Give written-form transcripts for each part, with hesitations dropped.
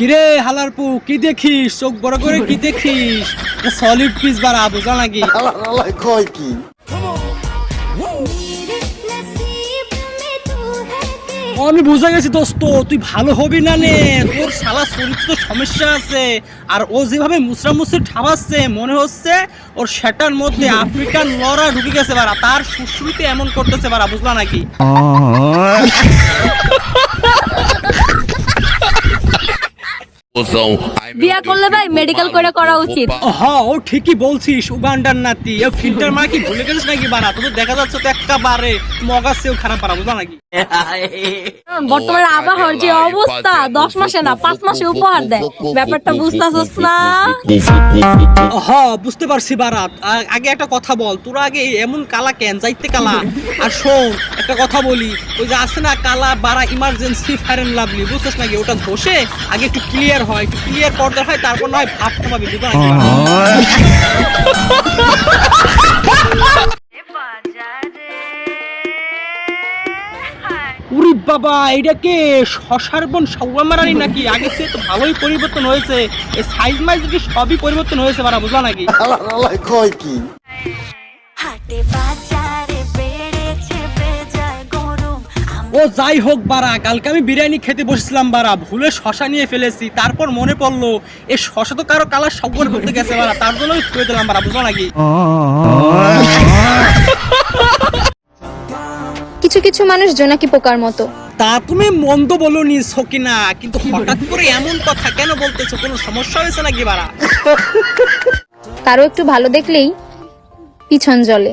কিরে হালারপু কি দেখিস? চোখ বড় করে কি দেখিস? সলিড পিস বাড়া বোঝা নাকি? কয় কি আমি বুঝা গেছি দোস্ত, তুই ভালো হবি না নে। তোর শালা চরিত্র সমস্যা আছে। আর ও যেভাবে মুসরামুসরি ঠাবাচ্ছে মনে হচ্ছে ওর সেটার মধ্যে আফ্রিকান লরা ঢুকে গেছে বাড়া। তার সুশ্রুতি এমন করতেছে বাড়া, বুঝলা নাকি? বিয়া করলে ভাই মেডিকেল করে করা উচিত। হ্যাঁ ও ঠিকই বলছিস, উগান্ডার নাতি। এ ফিল্টার মারা কি ভুলে গেছিস নাকি বাড়া? তোর তো দেখা যাচ্ছে তো একেবারে মগাছেও খারাপ পারা, বুঝলা নাকি? বর্তমানে আবহাওয়ার যে অবস্থা 10 মাসে না 5 মাসে উপহার দেয়, ব্যাপারটা বুঝতাছস না? হ্যাঁ বুঝতে পারছি বারাত। আগে একটা কথা বল, তোরা আগে এমন কালা কেন যাইতে কালা? আর শোন একটা কথা বলি, ওই যে আছে না কালা বাড়া ইমার্জেন্সি ফেয়ার এন্ড লাভলি, বুঝছিস নাকি? ওটা ঘষে আগে একটু ক্লিয়ার হয়, একটু ক্লিয়ার পর্দা হয়, তারপর নয় ভাবতে পারবি, বুঝলা নাকি? উরি বাবা, এটা কে শশার বোন সৌমারানি নাকি? আগে সে তো ভালোই পরিবর্তন হয়েছে। এই সাইজ মাইজ কি সবই পরিবর্তন হয়েছে বাড়া, বুঝলা নাকি? কয় কি ও যাই হোক বাড়া, কালকে আমি বিরিয়ানি খেতে বসেছিলাম বাড়া, ভুলে শশা নিয়ে ফেলেছি। তারপর মনে পড়লো এই শশা তো কারো কালার সব্বর করতে গেছে বাড়া, তার জন্যই ছুঁয়ে দিলাম বাড়া, বুঝলা নাকি? কিছু কিছু মানুষ জোনাকি পোকার মতো। তা তুমি মন্দ বলোনি সকিনা, কিন্তু হঠাৎ করে এমন কথা কেন বলতেছো? কোনো সমস্যা হয়েছে নাকি বাড়া? কারো একটু ভালো দেখলেই পিছন জ্বলে।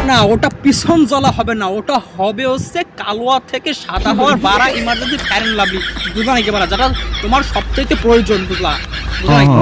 না, ওটা পিছন জ্বলা হবে না, ওটা হবে হচ্ছে কালোয়া থেকে সাদা হওয়ার বাড়া ইমার্জেন্সি ফেয়ার এন্ড লাভলি, বুঝলা নাকি বাড়া? যেটা তোমার সবচেয়ে প্রয়োজন, বুঝলা? বুঝলা নাকি?